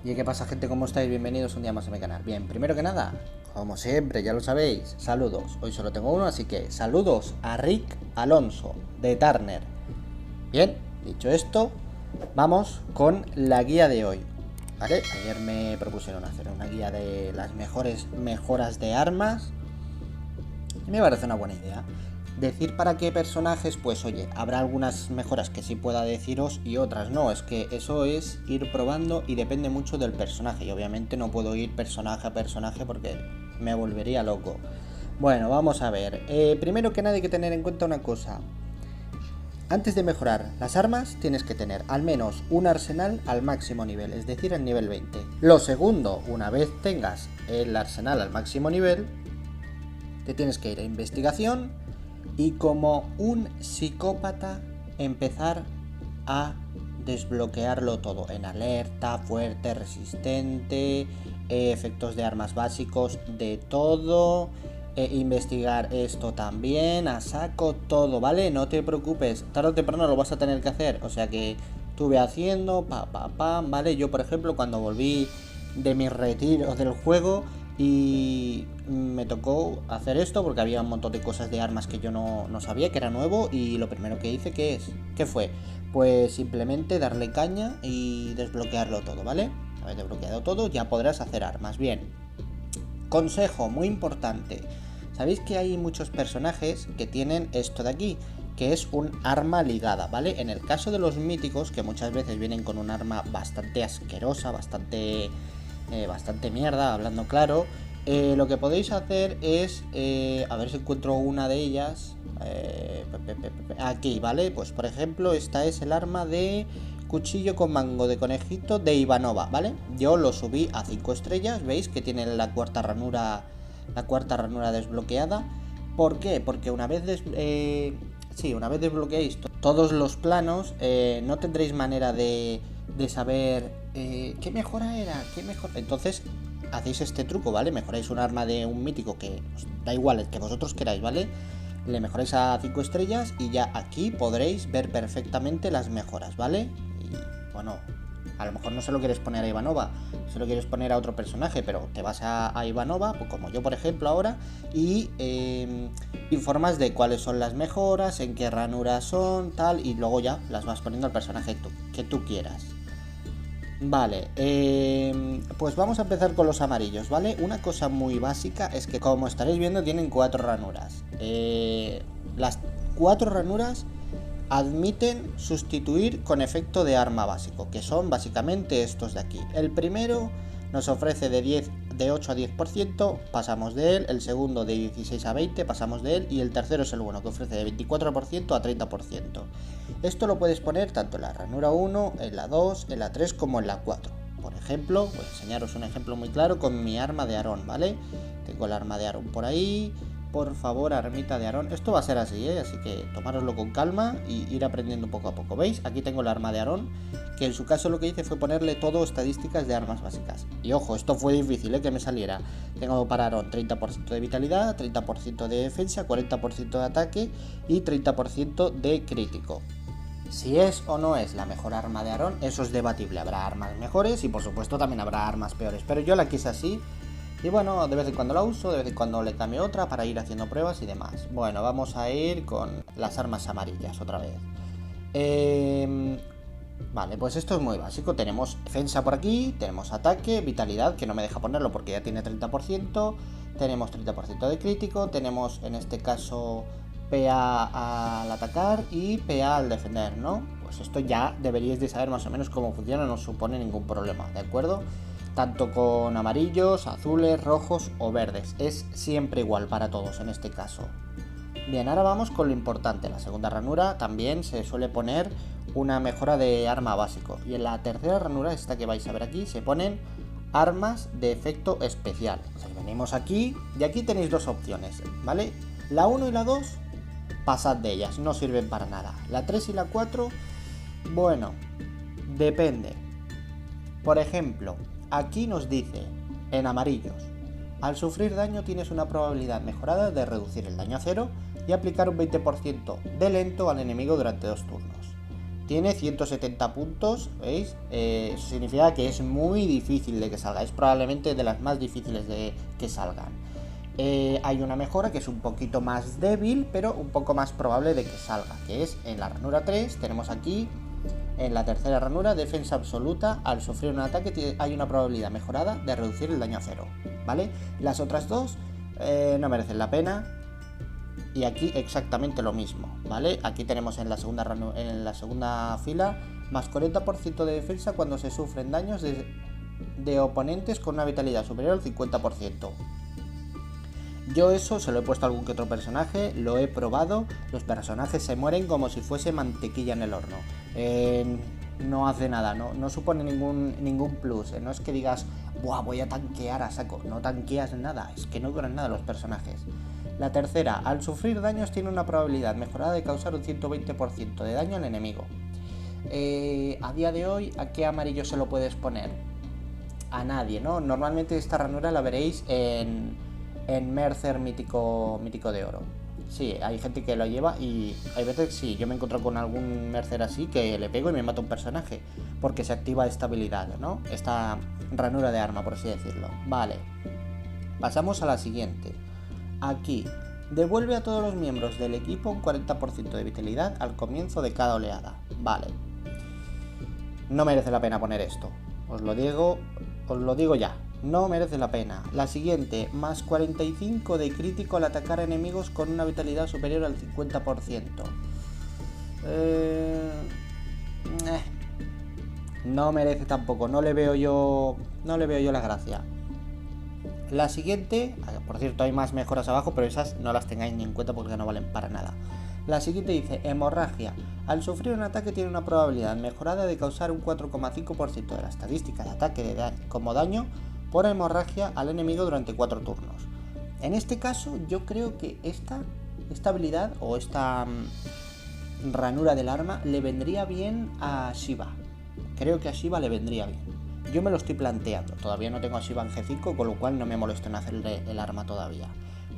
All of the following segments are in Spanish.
¿Y qué pasa, gente? ¿Cómo estáis? Bienvenidos un día más a mi canal. Bien, primero que nada, como siempre, ya lo sabéis, saludos. Hoy solo tengo uno, así que saludos a Rick Alonso de Turner. Bien, dicho esto, vamos con la guía de hoy. ¿Vale? Ayer me propusieron hacer una guía de las mejores mejoras de armas y me parece una buena idea. Decir para qué personajes, pues oye, habrá algunas mejoras que sí pueda deciros y otras no. Es que eso es ir probando y depende mucho del personaje. Y obviamente no puedo ir personaje a personaje porque me volvería loco. Bueno, vamos a ver. Primero que nada hay que tener en cuenta una cosa. Antes de mejorar las armas tienes que tener al menos un arsenal al máximo nivel, es decir, al nivel 20. Lo segundo, una vez tengas el arsenal al máximo nivel, te tienes que ir a investigación y como un psicópata empezar a desbloquearlo todo en alerta, fuerte, resistente, efectos de armas básicos, de todo, investigar esto también, a saco todo, ¿vale? No te preocupes, tarde o temprano lo vas a tener que hacer, o sea que estuve haciendo, ¿vale? Yo, por ejemplo, cuando volví de mi retiro del juego y me tocó hacer esto porque había un montón de cosas de armas que yo no sabía, que era nuevo, y lo primero que hice, ¿qué fue? Pues simplemente darle caña y desbloquearlo todo, ¿vale? Una vez desbloqueado todo ya podrás hacer armas. Bien, consejo muy importante. Sabéis que hay muchos personajes que tienen esto de aquí, que es un arma ligada, ¿vale? En el caso de los míticos, que muchas veces vienen con un arma bastante asquerosa, bastante mierda, hablando claro, lo que podéis hacer es, a ver si encuentro una de ellas, aquí, ¿vale? Pues por ejemplo, esta es el arma de cuchillo con mango de conejito de Ivanova, ¿vale? Yo lo subí a 5 estrellas, veis que tiene la cuarta ranura desbloqueada. ¿Por qué? Porque una vez desbloqueáis todos los planos, no tendréis manera de saber qué mejora era, qué mejor. Entonces hacéis este truco, ¿vale? Mejoráis un arma de un mítico que os da igual el que vosotros queráis, ¿vale? Le mejoráis a 5 estrellas y ya aquí podréis ver perfectamente las mejoras, ¿vale? Y bueno, a lo mejor no se lo quieres poner a Ivanova, se lo quieres poner a otro personaje, pero te vas a Ivanova, pues como yo por ejemplo ahora, y informas de cuáles son las mejoras, en qué ranuras son, tal, y luego ya las vas poniendo al personaje que tú quieras. Vale, pues vamos a empezar con los amarillos, ¿vale? Una cosa muy básica es que, como estaréis viendo, tienen 4 ranuras. Las 4 ranuras admiten sustituir con efecto de arma básico, que son básicamente estos de aquí. El primero nos ofrece de 8 a 10%, pasamos de él. El segundo de 16 a 20, pasamos de él. Y el tercero es el bueno, que ofrece de 24% a 30%. Esto lo puedes poner tanto en la ranura 1, en la 2, en la 3 como en la 4. Por ejemplo, voy a enseñaros un ejemplo muy claro con mi arma de Aarón, ¿vale? Tengo el arma de Aarón por ahí. Por favor, armita de Aarón. Esto va a ser así, así que tomároslo con calma y ir aprendiendo poco a poco. ¿Veis? Aquí tengo el arma de Aarón, que en su caso lo que hice fue ponerle todo estadísticas de armas básicas. Y ojo, esto fue difícil, que me saliera. Tengo para Aarón 30% de vitalidad, 30% de defensa, 40% de ataque y 30% de crítico. Si es o no es la mejor arma de Aarón, eso es debatible. Habrá armas mejores y por supuesto también habrá armas peores, pero yo la quise así. Y bueno, de vez en cuando la uso, de vez en cuando le cambio otra para ir haciendo pruebas y demás. Bueno, vamos a ir con las armas amarillas otra vez. Vale, pues esto es muy básico. Tenemos defensa por aquí, tenemos ataque, vitalidad, que no me deja ponerlo porque ya tiene 30%. Tenemos 30% de crítico, tenemos en este caso PA al atacar y PA al defender, ¿no? Pues esto ya deberíais de saber más o menos cómo funciona, no supone ningún problema, ¿de acuerdo? Tanto con amarillos, azules, rojos o verdes. Es siempre igual para todos en este caso. Bien, ahora vamos con lo importante. En la segunda ranura también se suele poner una mejora de arma básico. Y en la tercera ranura, esta que vais a ver aquí, se ponen armas de efecto especial. O sea, venimos aquí y aquí tenéis dos opciones, ¿vale? La 1 y la 2, pasad de ellas, no sirven para nada. La 3 y la 4, bueno, depende. Por ejemplo, aquí nos dice, en amarillos, al sufrir daño tienes una probabilidad mejorada de reducir el daño a 0 y aplicar un 20% de lento al enemigo durante 2 turnos. Tiene 170 puntos, ¿veis? Eso significa que es muy difícil de que salga. Es probablemente de las más difíciles de que salgan. Hay una mejora que es un poquito más débil, pero un poco más probable de que salga, que es en la ranura 3. Tenemos aquí, en la tercera ranura, defensa absoluta. Al sufrir un ataque hay una probabilidad mejorada de reducir el daño a 0, ¿vale? Las otras dos no merecen la pena. Y aquí exactamente lo mismo, ¿vale? Aquí tenemos en la segunda fila más 40% de defensa cuando se sufren daños de oponentes con una vitalidad superior al 50%. Yo eso se lo he puesto a algún que otro personaje, lo he probado, los personajes se mueren como si fuese mantequilla en el horno. No hace nada, no supone ningún plus, no es que digas, buah, voy a tanquear a saco, no tanqueas nada, es que no duran nada los personajes. La tercera, al sufrir daños tiene una probabilidad mejorada de causar un 120% de daño al enemigo. A día de hoy, ¿a qué amarillo se lo puedes poner? A nadie, ¿no? Normalmente esta ranura la veréis en Mercer mítico de oro. Sí, hay gente que lo lleva y hay veces sí, yo me encuentro con algún Mercer así que le pego y me mata un personaje porque se activa esta habilidad, ¿no? Esta ranura de arma, por así decirlo. Vale, pasamos a la siguiente. Aquí, devuelve a todos los miembros del equipo un 40% de vitalidad al comienzo de cada oleada. Vale, no merece la pena poner esto, os lo digo ya. No merece la pena. La siguiente, más 45 de crítico al atacar a enemigos con una vitalidad superior al 50%. No merece tampoco, no le veo yo la gracia. La siguiente, por cierto hay más mejoras abajo, pero esas no las tengáis ni en cuenta porque no valen para nada. La siguiente dice, hemorragia. Al sufrir un ataque tiene una probabilidad mejorada de causar un 4,5% de la estadística de ataque como daño por hemorragia al enemigo durante 4 turnos. En este caso yo creo que esta habilidad o esta ranura del arma le vendría bien a Shiva. Creo que a Shiva le vendría bien. Yo me lo estoy planteando, todavía no tengo a Shiva en G5, con lo cual no me molesto en hacerle el arma todavía.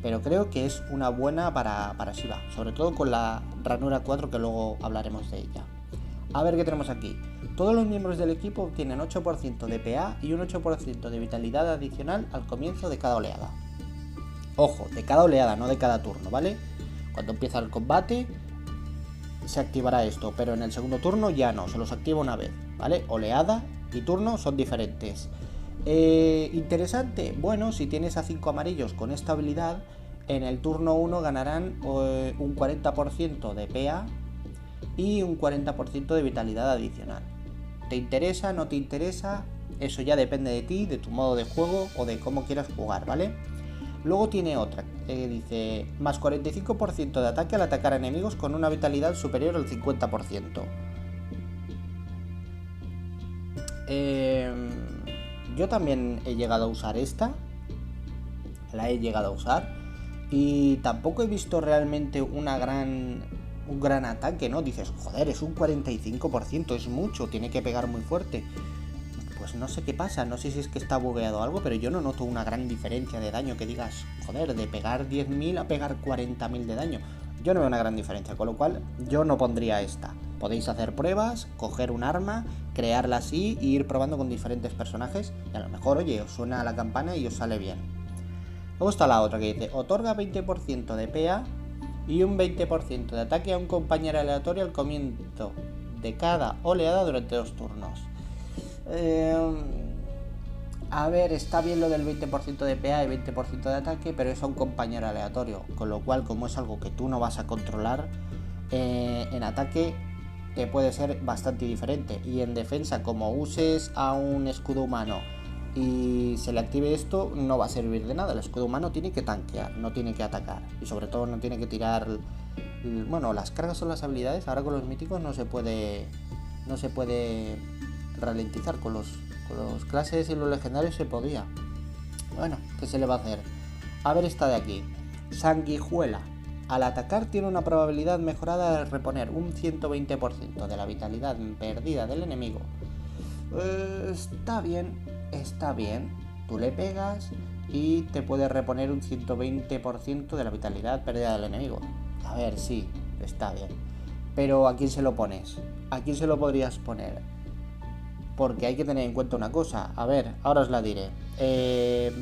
Pero creo que es una buena para Shiva, sobre todo con la ranura 4 que luego hablaremos de ella. A ver qué tenemos aquí. Todos los miembros del equipo obtienen 8% de PA y un 8% de vitalidad adicional al comienzo de cada oleada. Ojo, de cada oleada, no de cada turno, ¿vale? Cuando empieza el combate se activará esto, pero en el segundo turno ya no, se los activa una vez, ¿vale? Oleada y turno son diferentes. Interesante, bueno, si tienes a 5 amarillos con esta habilidad, en el turno 1 ganarán un 40% de PA y un 40% de vitalidad adicional. ¿Te interesa? ¿No te interesa? Eso ya depende de ti, de tu modo de juego o de cómo quieras jugar, ¿vale? Luego tiene otra, dice, más 45% de ataque al atacar a enemigos con una vitalidad superior al 50%. Yo también he llegado a usar esta, la he llegado a usar y tampoco he visto realmente un gran ataque, ¿no? Dices, joder, es un 45%, es mucho, tiene que pegar muy fuerte. Pues no sé qué pasa, no sé si es que está bugueado o algo, pero yo no noto una gran diferencia de daño que digas, joder, de pegar 10.000 a pegar 40.000 de daño. Yo no veo una gran diferencia, con lo cual yo no pondría esta. Podéis hacer pruebas, coger un arma, crearla así e ir probando con diferentes personajes y a lo mejor, oye, os suena la campana y os sale bien. Luego está la otra que dice, otorga 20% de PA y un 20% de ataque a un compañero aleatorio al comienzo de cada oleada durante 2 turnos. A ver, está bien lo del 20% de PA y 20% de ataque, pero es a un compañero aleatorio, con lo cual como es algo que tú no vas a controlar, en ataque te puede ser bastante diferente, y en defensa, como uses a un escudo humano y se le active esto, no va a servir de nada. El escudo humano tiene que tanquear, no tiene que atacar, y sobre todo no tiene que tirar, bueno, las cargas son las habilidades. Ahora con los míticos no se puede ralentizar, con los clases y los legendarios se podía. Bueno, ¿qué se le va a hacer? A ver esta de aquí, sanguijuela. Al atacar tiene una probabilidad mejorada de reponer un 120% de la vitalidad perdida del enemigo. Está bien. Tú le pegas y te puede reponer un 120% de la vitalidad perdida del enemigo. A ver, sí, está bien. Pero ¿a quién se lo pones? ¿A quién se lo podrías poner? Porque hay que tener en cuenta una cosa. A ver, ahora os la diré.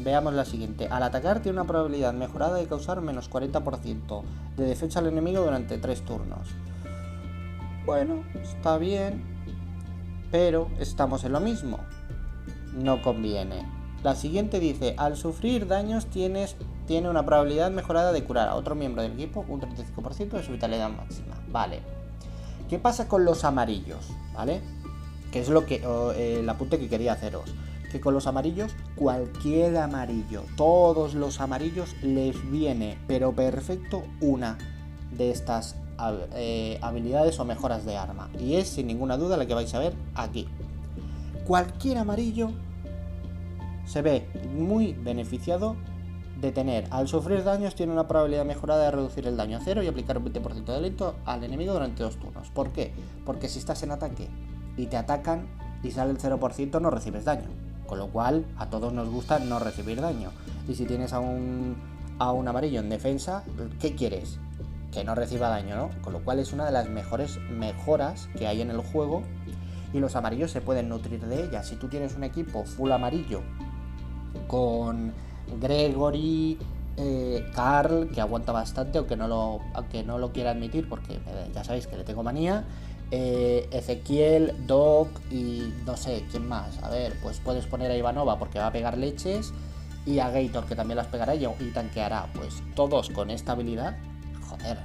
Veamos la siguiente. Al atacar tiene una probabilidad mejorada de causar menos 40% de defensa al enemigo durante 3 turnos. Bueno, está bien, pero estamos en lo mismo. No conviene. La siguiente dice, al sufrir daños tiene una probabilidad mejorada de curar a otro miembro del equipo un 35% de su vitalidad máxima. Vale. ¿Qué pasa con los amarillos? ¿Vale? Que es lo que el apunte que quería haceros. Que con los amarillos, cualquier amarillo, todos los amarillos les viene, pero perfecto, una de estas habilidades o mejoras de arma. Y es sin ninguna duda la que vais a ver aquí. Cualquier amarillo se ve muy beneficiado de tener, al sufrir daños tiene una probabilidad mejorada de reducir el daño a 0 y aplicar un 20% de delito al enemigo durante 2 turnos. ¿Por qué? Porque si estás en ataque y te atacan y sale el 0% no recibes daño. Con lo cual a todos nos gusta no recibir daño. Y si tienes a un amarillo en defensa, ¿qué quieres? Que no reciba daño, ¿no? Con lo cual es una de las mejores mejoras que hay en el juego y los amarillos se pueden nutrir de ella. Si tú tienes un equipo full amarillo con Gregory, Carl, que aguanta bastante, aunque no lo quiera admitir porque ya sabéis que le tengo manía, Ezequiel, Doc y no sé, ¿quién más? A ver, pues puedes poner a Ivanova porque va a pegar leches y a Gator que también las pegará y tanqueará. Pues todos con esta habilidad, joder,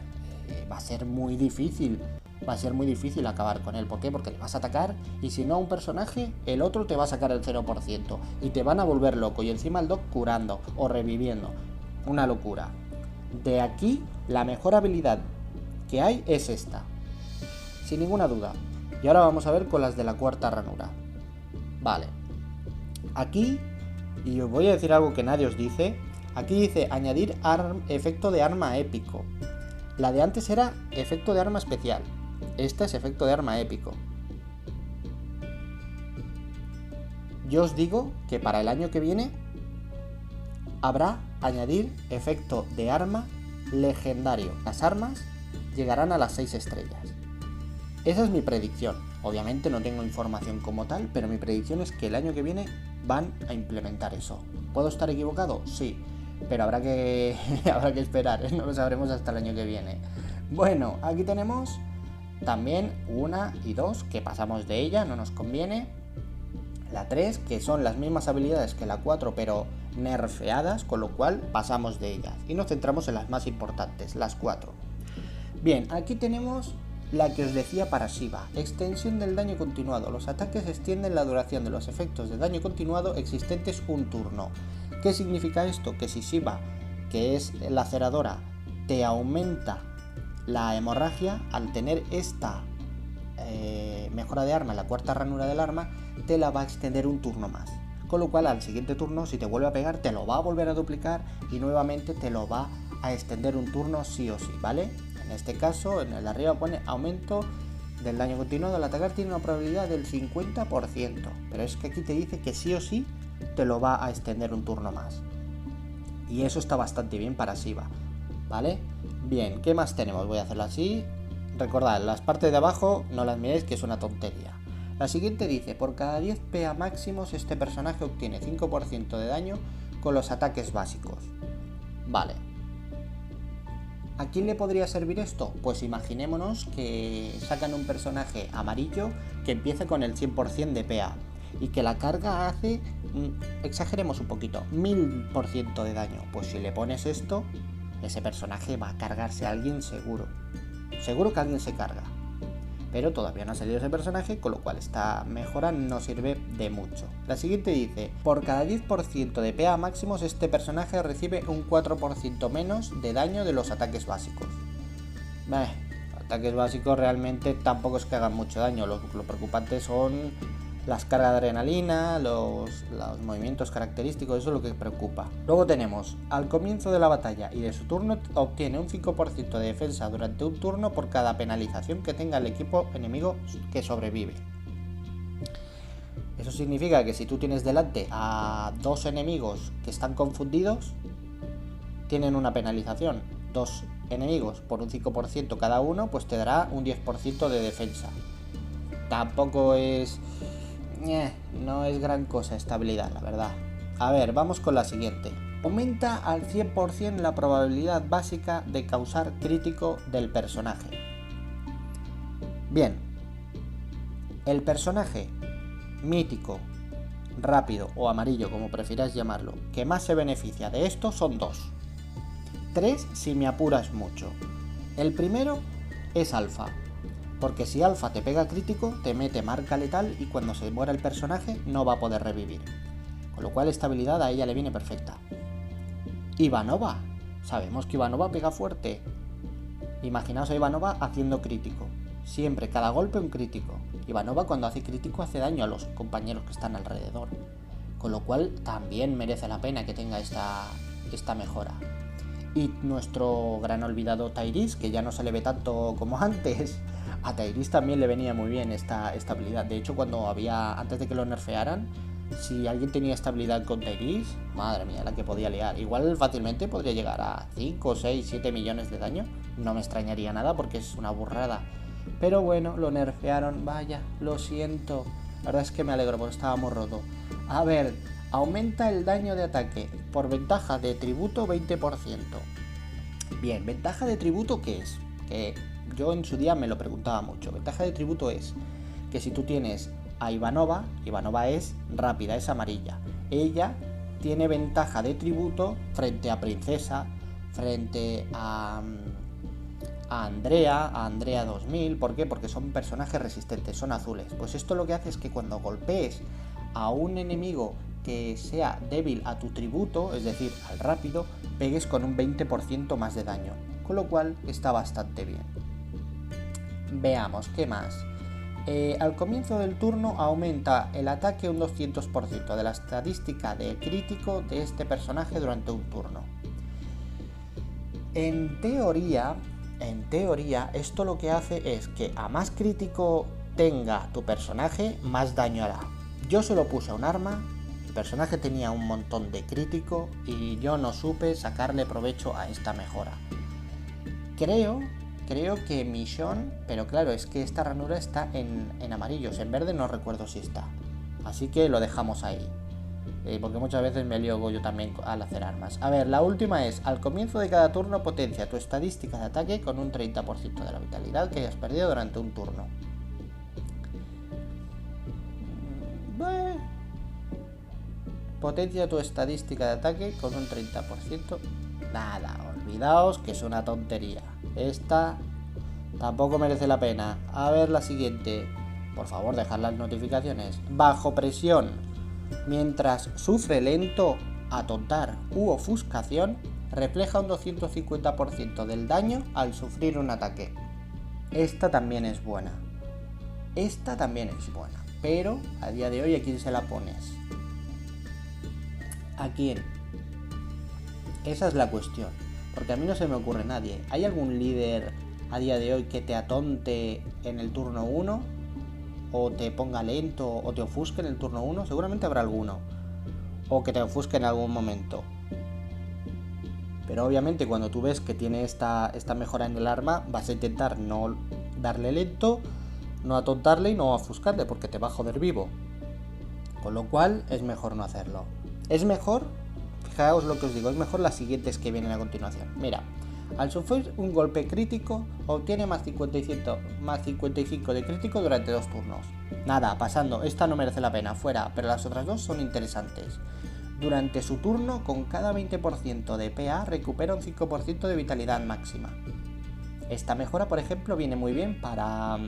va a ser muy difícil. Va a ser muy difícil acabar con él. ¿Por qué? Porque le vas a atacar y si no a un personaje, el otro te va a sacar el 0% y te van a volver loco. Y encima el Doc curando o reviviendo. Una locura. De aquí, la mejor habilidad que hay es esta. Sin ninguna duda. Y ahora vamos a ver con las de la cuarta ranura. Vale. Aquí, y os voy a decir algo que nadie os dice. Aquí dice añadir efecto de arma épico. La de antes era efecto de arma especial. Este es efecto de arma épico. Yo os digo que para el año que viene habrá añadir efecto de arma legendario. Las armas llegarán a las 6 estrellas. Esa es mi predicción. Obviamente no tengo información como tal, pero mi predicción es que el año que viene van a implementar eso. ¿Puedo estar equivocado? Sí, pero habrá que esperar, no lo sabremos hasta el año que viene. Bueno, aquí tenemos también 1 y 2, que pasamos de ella, no nos conviene. La 3, que son las mismas habilidades que la 4, pero nerfeadas, con lo cual pasamos de ellas. Y nos centramos en las más importantes, las 4. Bien, aquí tenemos la que os decía para Shiva. Extensión del daño continuado. Los ataques extienden la duración de los efectos de daño continuado existentes un turno. ¿Qué significa esto? Que si Shiva, que es la ceradora, te aumenta la hemorragia, al tener esta mejora de arma, la cuarta ranura del arma, te la va a extender un turno más. Con lo cual al siguiente turno, si te vuelve a pegar, te lo va a volver a duplicar y nuevamente te lo va a extender un turno sí o sí, ¿vale? En este caso, en el de arriba pone aumento del daño continuado al atacar, tiene una probabilidad del 50%, pero es que aquí te dice que sí o sí te lo va a extender un turno más. Y eso está bastante bien para Shiva, ¿vale? Bien, ¿qué más tenemos? Voy a hacerlo así. Recordad, las partes de abajo no las miréis, que es una tontería. La siguiente dice, por cada 10 PA máximos este personaje obtiene 5% de daño con los ataques básicos. Vale. ¿A quién le podría servir esto? Pues imaginémonos que sacan un personaje amarillo que empiece con el 100% de PA y que la carga hace, exageremos un poquito, 1000% de daño. Pues si le pones esto, ese personaje va a cargarse a alguien seguro. Seguro que alguien se carga. Pero todavía no ha salido ese personaje, con lo cual esta mejora no sirve de mucho. La siguiente dice, por cada 10% de PA máximos este personaje recibe un 4% menos de daño de los ataques básicos. Ataques básicos realmente tampoco es que hagan mucho daño, lo preocupante son las cargas de adrenalina, los movimientos característicos, eso es lo que preocupa. Luego tenemos, al comienzo de la batalla y de su turno obtiene un 5% de defensa durante un turno por cada penalización que tenga el equipo enemigo que sobrevive. Eso significa que si tú tienes delante a 2 enemigos que están confundidos, tienen una penalización, 2 enemigos por un 5% cada uno, pues te dará un 10% de defensa. Tampoco es... no es gran cosa esta habilidad, la verdad. A ver, vamos con la siguiente. Aumenta al 100% la probabilidad básica de causar crítico del personaje. Bien, el personaje mítico, rápido o amarillo, como prefieras llamarlo, que más se beneficia de esto son dos. Tres si me apuras mucho. El primero es Alfa, porque si Alfa te pega crítico, te mete marca letal y cuando se muera el personaje no va a poder revivir. Con lo cual esta habilidad a ella le viene perfecta. Ivanova. Sabemos que Ivanova pega fuerte. Imaginaos a Ivanova haciendo crítico. Siempre, cada golpe un crítico. Ivanova cuando hace crítico hace daño a los compañeros que están alrededor. Con lo cual también merece la pena que tenga esta mejora. Y nuestro gran olvidado Tyrese, que ya no se le ve tanto como antes. A Tyrese también le venía muy bien esta habilidad. De hecho, antes de que lo nerfearan, si alguien tenía esta habilidad con Tyrese, madre mía, la que podía liar. Igual fácilmente podría llegar a 5, 6, 7 millones de daño. No me extrañaría nada porque es una burrada. Pero bueno, lo nerfearon, vaya, lo siento. La verdad es que me alegro porque estaba muy roto. A ver, aumenta el daño de ataque por ventaja de tributo 20%. Bien, ¿ventaja de tributo qué es? Que yo en su día me lo preguntaba mucho. Ventaja de tributo es que si tú tienes a Ivanova es rápida, es amarilla. Ella tiene ventaja de tributo frente a Princesa, frente a Andrea 2000. ¿Por qué? Porque son personajes resistentes, son azules. Pues esto lo que hace es que cuando golpees a un enemigo que sea débil a tu tributo, es decir, al rápido, pegues con un 20% más de daño. Con lo cual está bastante bien. Veamos, ¿qué más? Al comienzo del turno aumenta el ataque un 200% de la estadística de crítico de este personaje durante un turno. En teoría, esto lo que hace es que a más crítico tenga tu personaje, más daño hará. Yo se lo puse a un arma, el personaje tenía un montón de crítico y yo no supe sacarle provecho a esta mejora. Creo que Michonne, pero claro, es que esta ranura está en amarillos, en verde no recuerdo si está. Así que lo dejamos ahí. Porque muchas veces me lío yo también al hacer armas. A ver, la última es, al comienzo de cada turno potencia tu estadística de ataque con un 30% de la vitalidad que hayas perdido durante un turno. Potencia tu estadística de ataque con un 30%. Nada, olvidaos que es una tontería. Esta tampoco merece la pena. A ver la siguiente. Por favor, dejad las notificaciones. Bajo presión. Mientras sufre lento, atontar u ofuscación, refleja un 250% del daño al sufrir un ataque. Esta también es buena. Pero a día de hoy, ¿a quién se la pones? ¿A quién? Esa es la cuestión. Porque a mí no se me ocurre nadie. ¿Hay algún líder a día de hoy que te atonte en el turno 1? O te ponga lento o te ofusque en el turno 1. Seguramente habrá alguno. O que te ofusque en algún momento. Pero obviamente cuando tú ves que tiene esta mejora en el arma, vas a intentar no darle lento, no atontarle y no ofuscarle, porque te va a joder vivo. Con lo cual es mejor no hacerlo. Es mejor, fijaos lo que os digo, es mejor las siguientes que vienen a continuación. Mira, al sufrir un golpe crítico, obtiene más 55 de crítico durante 2 turnos. Nada, pasando, esta no merece la pena, fuera, pero las otras dos son interesantes. Durante su turno, con cada 20% de PA, recupera un 5% de vitalidad máxima. Esta mejora, por ejemplo, viene muy bien para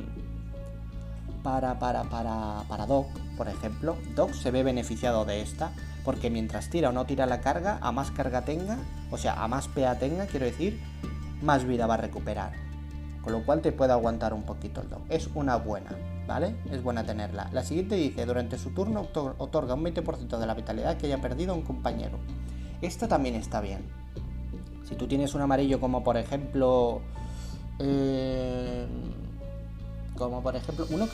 Doc, por ejemplo. Doc se ve beneficiado de esta, porque mientras tira o no tira la carga, a más carga tenga, o sea, a más PA tenga, quiero decir, más vida va a recuperar. Con lo cual te puede aguantar un poquito el Doc. Es una buena, ¿vale? Es buena tenerla. La siguiente dice, durante su turno otorga un 20% de la vitalidad que haya perdido un compañero. Esta también está bien. Si tú tienes un amarillo como por ejemplo... uno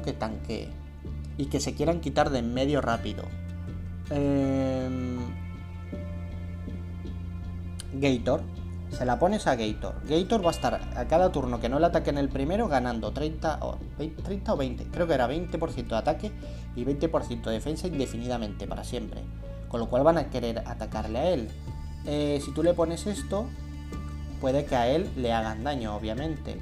que tanquee y que se quieran quitar de en medio rápido. Gator. Se la pones a Gator. Gator va a estar a cada turno que no le ataque en el primero ganando 30 o 20. Creo que era 20% de ataque y 20% de defensa indefinidamente, para siempre. Con lo cual van a querer atacarle a él. Si tú le pones esto, puede que a él le hagan daño, obviamente.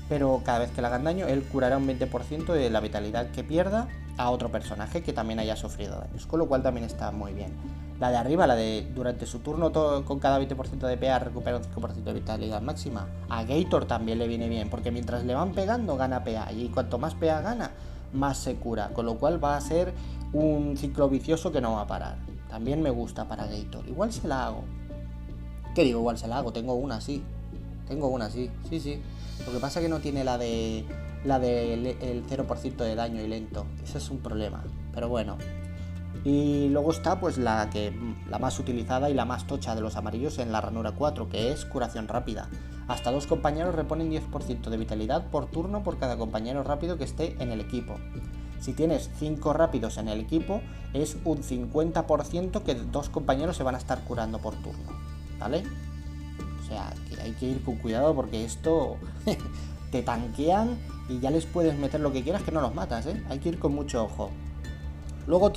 Pero cada vez que le hagan daño, él curará un 20% de la vitalidad que pierda a otro personaje que también haya sufrido daños. Con lo cual también está muy bien. La de arriba, la de durante su turno con cada 20% de PA recupera un 5% de vitalidad máxima. A Gator también le viene bien, porque mientras le van pegando gana PA. Y cuanto más PA gana, más se cura. Con lo cual va a ser un ciclo vicioso que no va a parar. También me gusta para Gator. Igual se la hago. ¿Qué digo? Igual se la hago. Tengo una, sí. Sí. Lo que pasa es que no tiene la de el 0% de daño y lento. Ese es un problema. Pero bueno. Y luego está pues la más utilizada y la más tocha de los amarillos en la ranura 4, que es curación rápida. Hasta 2 compañeros reponen 10% de vitalidad por turno por cada compañero rápido que esté en el equipo. Si tienes 5 rápidos en el equipo, es un 50% que 2 compañeros se van a estar curando por turno, ¿vale? O sea, que hay que ir con cuidado porque esto te tanquean y ya les puedes meter lo que quieras que no los matas, ¿eh? Hay que ir con mucho ojo. Luego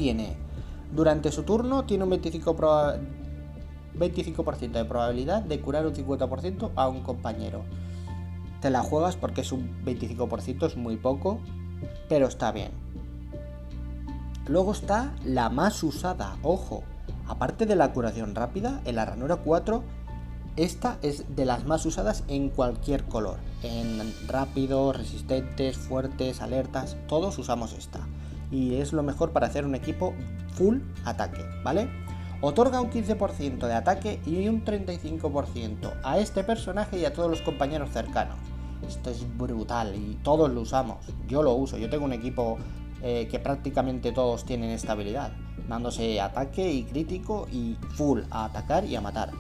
durante su turno, tiene un 25% de probabilidad de curar un 50% a un compañero. Te la juegas porque es un 25%, es muy poco, pero está bien. Luego está la más usada, ojo, aparte de la curación rápida, en la ranura 4, esta es de las más usadas en cualquier color. En rápidos, resistentes, fuertes, alertas, todos usamos esta. Y es lo mejor para hacer un equipo full ataque, ¿vale? Otorga un 15% de ataque y un 35% a este personaje y a todos los compañeros cercanos. Esto es brutal y todos lo usamos. Yo lo uso, yo tengo un equipo que prácticamente todos tienen esta habilidad, dándose ataque y crítico y full a atacar y a matar.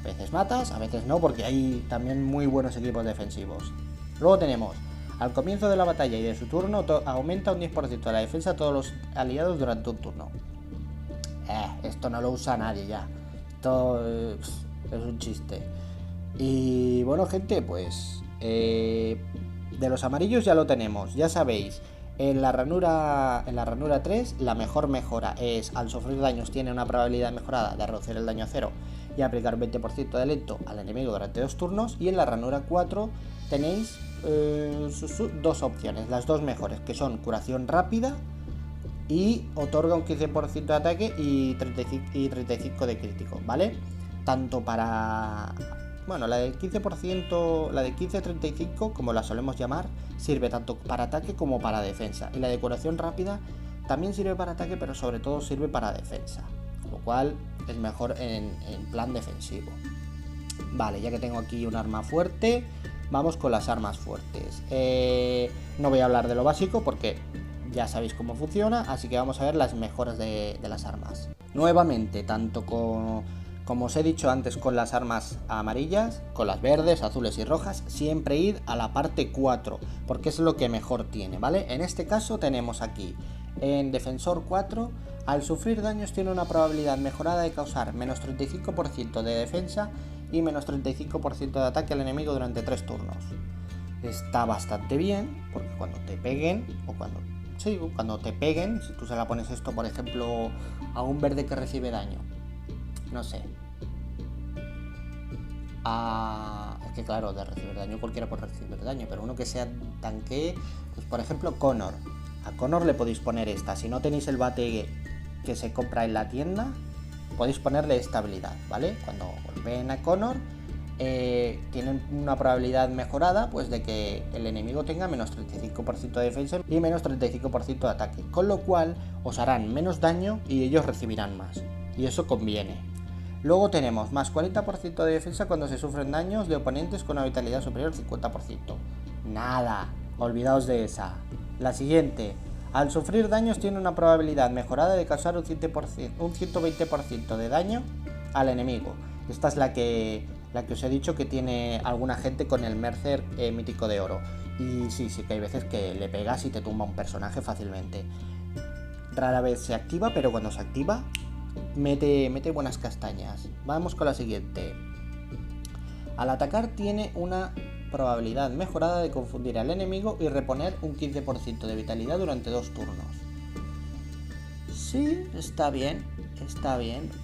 A veces matas, a veces no, porque hay también muy buenos equipos defensivos. Luego tenemos, al comienzo de la batalla y de su turno, aumenta un 10% de la defensa a todos los aliados durante un turno. Esto no lo usa nadie ya. Esto es un chiste. Y bueno, gente, pues de los amarillos ya lo tenemos, ya sabéis. En la ranura 3, la mejor mejora es, al sufrir daños tiene una probabilidad mejorada de reducir el daño a 0 y aplicar 20% de lento al enemigo durante 2 turnos. Y en la ranura 4 tenéis dos opciones, las dos mejores, que son curación rápida y otorga un 15% de ataque y 35 de crítico, ¿vale? Tanto para... Bueno, la del 15%, la de 15-35, como la solemos llamar, sirve tanto para ataque como para defensa. Y la de curación rápida también sirve para ataque, pero sobre todo sirve para defensa. Lo cual es mejor en plan defensivo. Vale, ya que tengo aquí un arma fuerte, vamos con las armas fuertes. No voy a hablar de lo básico porque ya sabéis cómo funciona, así que vamos a ver las mejoras de las armas. Nuevamente, tanto como os he dicho antes con las armas amarillas, con las verdes, azules y rojas, siempre id a la parte 4, porque es lo que mejor tiene, ¿vale? En este caso tenemos aquí, en Defensor 4, al sufrir daños tiene una probabilidad mejorada de causar menos 35% de defensa y menos 35% de ataque al enemigo durante 3 turnos. Está bastante bien, porque cuando te peguen, cuando te peguen, si tú se la pones esto, por ejemplo, a un verde que recibe daño, no sé. Es que claro, de recibir daño cualquiera puede recibir daño, pero uno que sea tanque, pues por ejemplo Connor. A Connor le podéis poner esta. Si no tenéis el bate que se compra en la tienda, podéis ponerle esta habilidad, ¿vale? Cuando golpeen a Connor, tienen una probabilidad mejorada pues de que el enemigo tenga menos 35% de defensa y menos 35% de ataque, con lo cual os harán menos daño y ellos recibirán más. Y eso conviene. Luego tenemos más 40% de defensa cuando se sufren daños de oponentes con una vitalidad superior al 50%. Nada, olvidaos de esa. La siguiente, al sufrir daños tiene una probabilidad mejorada de causar un 120% de daño al enemigo. Esta es la que os he dicho que tiene alguna gente con el Mercer mítico de oro. Y sí que hay veces que le pegas y te tumba un personaje fácilmente. Rara vez se activa, pero cuando se activa mete buenas castañas. Vamos con la siguiente. Al atacar tiene una probabilidad mejorada de confundir al enemigo y reponer un 15% de vitalidad durante 2 turnos. Sí, está bien.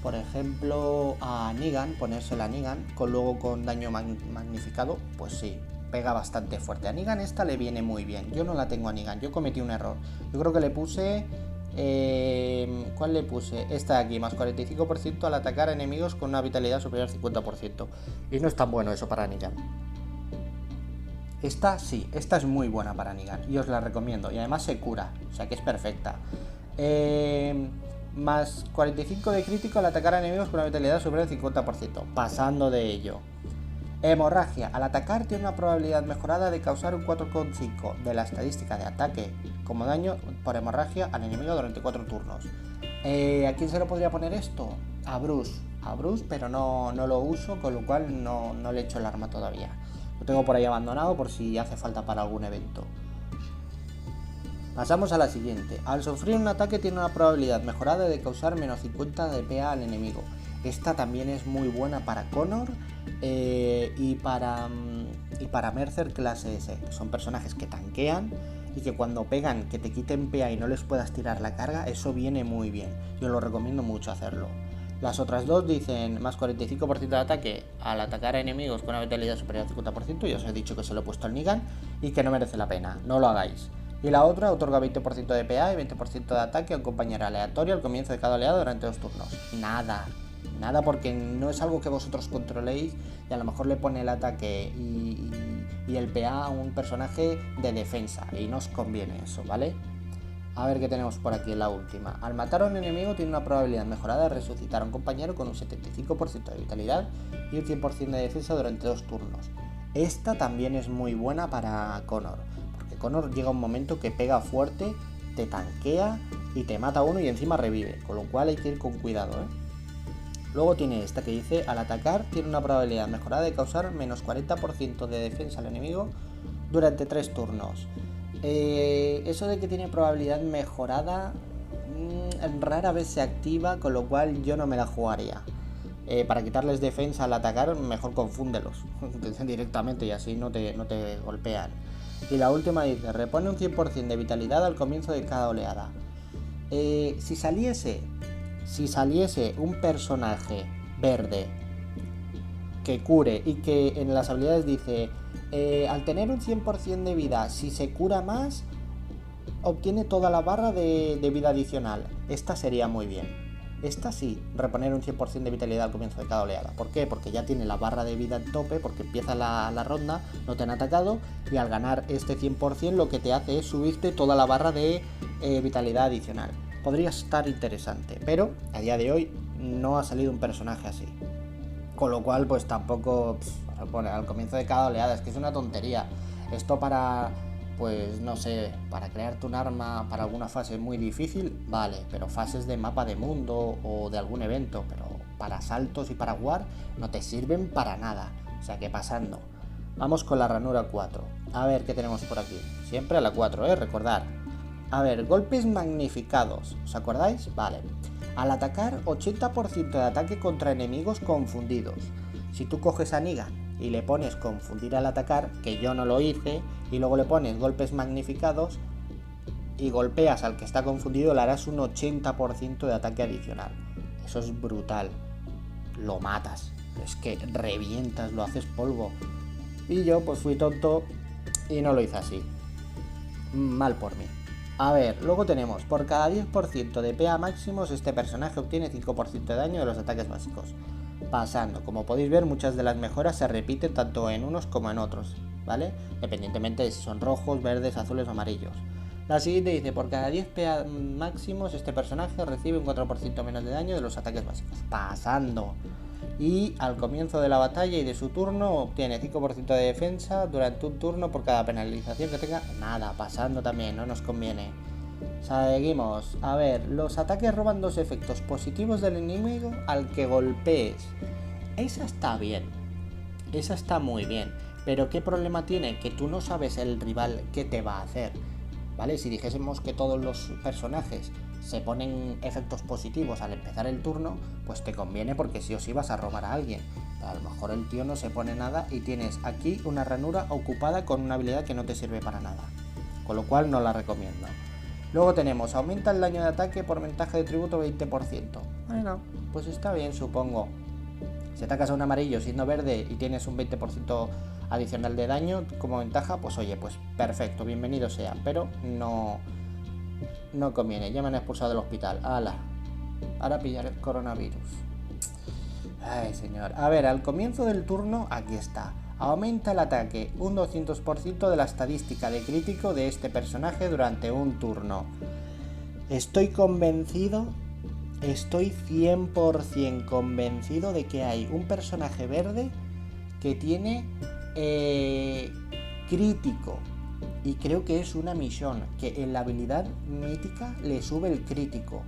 Por ejemplo, a Negan, ponérsela a Negan, luego con daño magnificado, pues sí, pega bastante fuerte. A Negan esta le viene muy bien. Yo no la tengo a Negan, yo cometí un error. Yo creo que le puse... ¿cuál le puse? Esta de aquí, más 45% al atacar a enemigos con una vitalidad superior al 50%. Y no es tan bueno eso para Negan. Esta sí, esta es muy buena para Negan y os la recomiendo. Y además se cura, o sea que es perfecta. Más 45 de crítico al atacar a enemigos con una vitalidad superior al 50%. Pasando de ello. Hemorragia. Al atacar tiene una probabilidad mejorada de causar un 4,5 de la estadística de ataque como daño por hemorragia al enemigo durante 4 turnos. ¿A quién se lo podría poner esto? A Bruce, pero no lo uso, con lo cual no le echo el arma todavía. Lo tengo por ahí abandonado por si hace falta para algún evento. Pasamos a la siguiente. Al sufrir un ataque tiene una probabilidad mejorada de causar menos 50 de PA al enemigo. Esta también es muy buena para Connor y para Mercer clase S. Son personajes que tanquean y que cuando pegan que te quiten PA y no les puedas tirar la carga, eso viene muy bien. Yo lo recomiendo mucho hacerlo. Las otras dos dicen más 45% de ataque al atacar a enemigos con una vitalidad superior al 50%. Yo os he dicho que se lo he puesto al Negan y que no merece la pena, no lo hagáis. Y la otra otorga 20% de PA y 20% de ataque a un compañero aleatorio al comienzo de cada oleada durante 2 turnos. Nada porque no es algo que vosotros controléis y a lo mejor le pone el ataque y el PA a un personaje de defensa y no os conviene eso, ¿vale? A ver qué tenemos por aquí en la última. Al matar a un enemigo tiene una probabilidad mejorada de resucitar a un compañero con un 75% de vitalidad y un 100% de defensa durante 2 turnos. Esta también es muy buena para Connor, porque Connor llega un momento que pega fuerte, te tanquea y te mata a uno y encima revive, con lo cual hay que ir con cuidado, ¿eh? Luego tiene esta que dice, al atacar tiene una probabilidad mejorada de causar menos 40% de defensa al enemigo durante 3 turnos. Eso de que tiene probabilidad mejorada rara vez se activa, con lo cual yo no me la jugaría. Para quitarles defensa al atacar, mejor confúndelos directamente y así no te golpean. Y la última dice, repone un 100% de vitalidad al comienzo de cada oleada. Si saliese un personaje verde que cure y que en las habilidades dice al tener un 100% de vida, si se cura más obtiene toda la barra de vida adicional, esta sería muy bien. Esta sí, reponer un 100% de vitalidad al comienzo de cada oleada. ¿Por qué? Porque ya tiene la barra de vida en tope, porque empieza la ronda, no te han atacado, y al ganar este 100% lo que te hace es subirte toda la barra de vitalidad adicional. Podría estar interesante, pero a día de hoy no ha salido un personaje así. Con lo cual, pues tampoco al comienzo de cada oleada, es que es una tontería. Esto para, pues no sé, para crearte un arma para alguna fase muy difícil, vale, pero fases de mapa de mundo o de algún evento, pero para saltos y para war no te sirven para nada. O sea que pasando. Vamos con la ranura 4. A ver qué tenemos por aquí. Siempre a la 4, recordar. A ver, golpes magnificados. ¿Os acordáis? Vale. Al atacar, 80% de ataque contra enemigos confundidos. Si tú coges a Negan y le pones confundir al atacar, que yo no lo hice, y luego le pones golpes magnificados y golpeas al que está confundido, le harás un 80% de ataque adicional. Eso es brutal. Lo matas. Es que revientas, lo haces polvo. Y yo pues fui tonto y no lo hice así. Mal por mí. A ver, luego tenemos, por cada 10% de PA máximos, este personaje obtiene 5% de daño de los ataques básicos. Pasando, como podéis ver, muchas de las mejoras se repiten tanto en unos como en otros, ¿vale? Independientemente de si son rojos, verdes, azules o amarillos. La siguiente dice, por cada 10 PA máximos, este personaje recibe un 4% menos de daño de los ataques básicos. Pasando. Y al comienzo de la batalla y de su turno obtiene 5% de defensa durante un turno por cada penalización que tenga. Nada, pasando también, no nos conviene. Seguimos. A ver, los ataques roban 2 efectos positivos del enemigo al que golpees. Esa está bien. Esa está muy bien. Pero ¿qué problema tiene? Que tú no sabes el rival qué te va a hacer. ¿Vale? Si dijésemos que todos los personajes se ponen efectos positivos al empezar el turno, pues te conviene porque sí o sí vas a robar a alguien. A lo mejor el tío no se pone nada y tienes aquí una ranura ocupada con una habilidad que no te sirve para nada, con lo cual no la recomiendo. Luego tenemos, aumenta el daño de ataque por ventaja de tributo 20%. Bueno, pues está bien, supongo. Si atacas a un amarillo siendo verde y tienes un 20% adicional de daño como ventaja, pues oye, pues perfecto, bienvenido sea, pero no conviene. Ya me han expulsado del hospital. ¡Hala! Ahora pillar el coronavirus. Ay, señor. A ver, al comienzo del turno, aquí está. Aumenta el ataque un 200% de la estadística de crítico de este personaje durante un turno. Estoy convencido, estoy 100% convencido de que hay un personaje verde que tiene crítico. Y creo que es una misión que en la habilidad mítica le sube el crítico.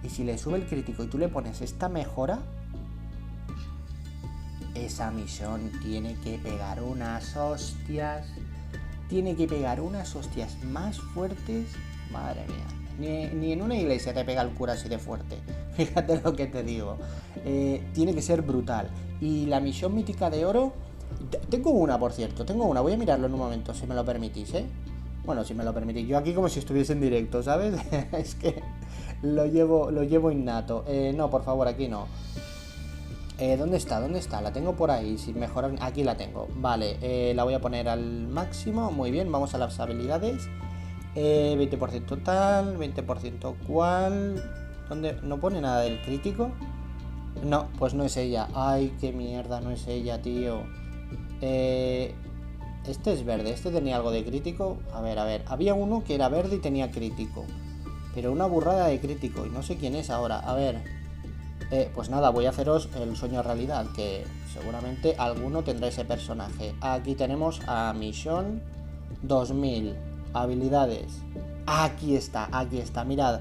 Y si le sube el crítico y tú le pones esta mejora, esa misión tiene que pegar unas hostias. Tiene que pegar unas hostias más fuertes. Madre mía. Ni en una iglesia te pega el cura así de fuerte. Fíjate lo que te digo. Tiene que ser brutal. Y la misión mítica de oro... Tengo una, por cierto. Voy a mirarlo en un momento, si me lo permitís, ¿eh? Bueno, si me lo permitís. Yo aquí como si estuviese en directo, ¿sabes? Es que lo llevo innato. No, por favor, aquí no. ¿Dónde está? La tengo por ahí. Si mejoran... Aquí la tengo. Vale, la voy a poner al máximo. Muy bien, vamos a las habilidades. 20% tal, 20% cual. ¿Dónde? ¿No pone nada del crítico? No, pues no es ella. Ay, qué mierda, no es ella, tío. Este es verde, este tenía algo de crítico. A ver, había uno que era verde y tenía crítico, pero una burrada de crítico y no sé quién es ahora. A ver, pues nada, voy a haceros el sueño realidad, que seguramente alguno tendrá ese personaje. Aquí tenemos a Mission 2000, habilidades. Aquí está, mirad.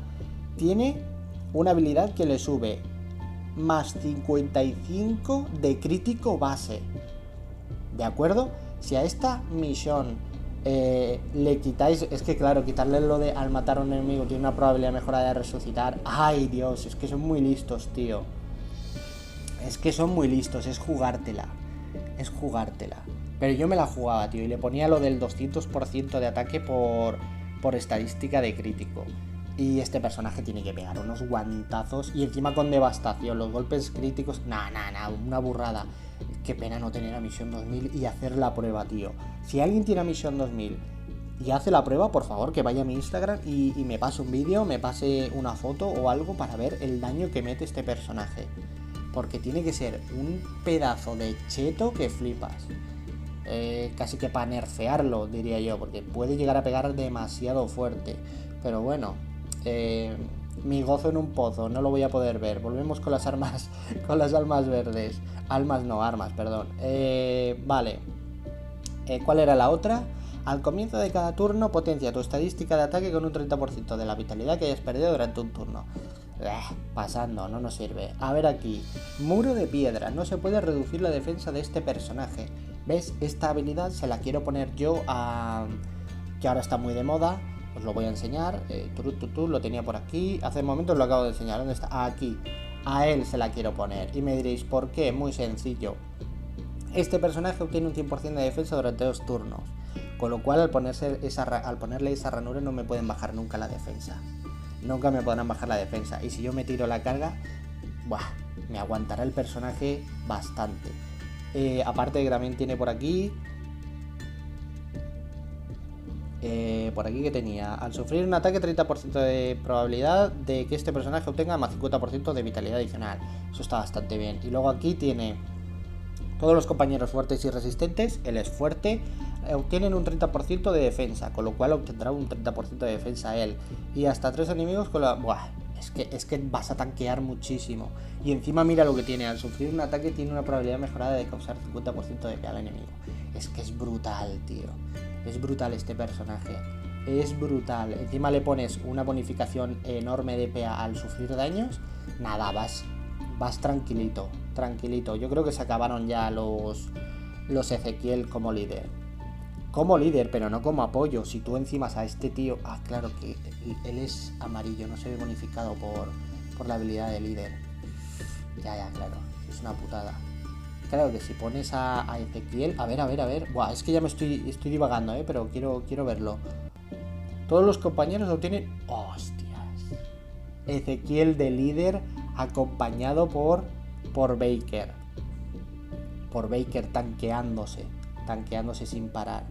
Tiene una habilidad que le sube más 55 de crítico base. ¿De acuerdo? Si a esta misión le quitáis... Es que claro, quitarle lo de al matar a un enemigo tiene una probabilidad mejorada de resucitar. ¡Ay, Dios! Es que son muy listos, tío. Es que son muy listos, es jugártela. Pero yo me la jugaba, tío, y le ponía lo del 200% de ataque por estadística de crítico. Y este personaje tiene que pegar unos guantazos y encima con devastación, los golpes críticos... Nah, una burrada. Qué pena no tener a Misión 2000 y hacer la prueba, tío. Si alguien tiene a Misión 2000 y hace la prueba, por favor, que vaya a mi Instagram y me pase un vídeo, me pase una foto o algo para ver el daño que mete este personaje. Porque tiene que ser un pedazo de cheto que flipas. Casi que para nerfearlo, diría yo, porque puede llegar a pegar demasiado fuerte. Pero bueno, mi gozo en un pozo, no lo voy a poder ver. Volvemos con las armas, verdes. Armas, perdón. Vale. ¿Cuál era la otra? Al comienzo de cada turno potencia tu estadística de ataque con un 30% de la vitalidad que hayas perdido durante un turno. Pasando, no nos sirve. A ver aquí. Muro de piedra. No se puede reducir la defensa de este personaje. ¿Ves? Esta habilidad se la quiero poner yo a... que ahora está muy de moda. Os lo voy a enseñar. Lo tenía por aquí. Hace un momento os lo acabo de enseñar. ¿Dónde está? Aquí. A él se la quiero poner. Y me diréis, ¿por qué? Muy sencillo. Este personaje obtiene un 100% de defensa durante 2 turnos. Con lo cual al ponerle esa ranura no me pueden bajar nunca la defensa. Nunca me podrán bajar la defensa. Y si yo me tiro la carga, me aguantará el personaje bastante. Aparte que también tiene por aquí... que tenía, al sufrir un ataque 30% de probabilidad de que este personaje obtenga más 50% de vitalidad adicional. Eso está bastante bien. Y luego aquí tiene todos los compañeros fuertes y resistentes, él es fuerte, obtienen un 30% de defensa, con lo cual obtendrá un 30% de defensa él. Y hasta 3 enemigos con la... es que vas a tanquear muchísimo. Y encima mira lo que tiene, al sufrir un ataque tiene una probabilidad mejorada de causar 50% de PA al enemigo. Es que es brutal, tío. Es brutal este personaje. Es brutal. Encima le pones una bonificación enorme de PA al sufrir daños. Nada, vas tranquilito. Yo creo que se acabaron ya los Ezequiel como líder. como líder, pero no como apoyo. Si tú encimas a este tío... Ah, claro que él es amarillo, no se ve bonificado por la habilidad de líder. Ya, claro, es una putada. Claro que si pones a Ezequiel... A ver. Buah, es que ya me estoy divagando, pero quiero verlo. Todos los compañeros obtienen... ¡Hostias! Ezequiel de líder acompañado por Baker. Por Baker tanqueándose sin parar.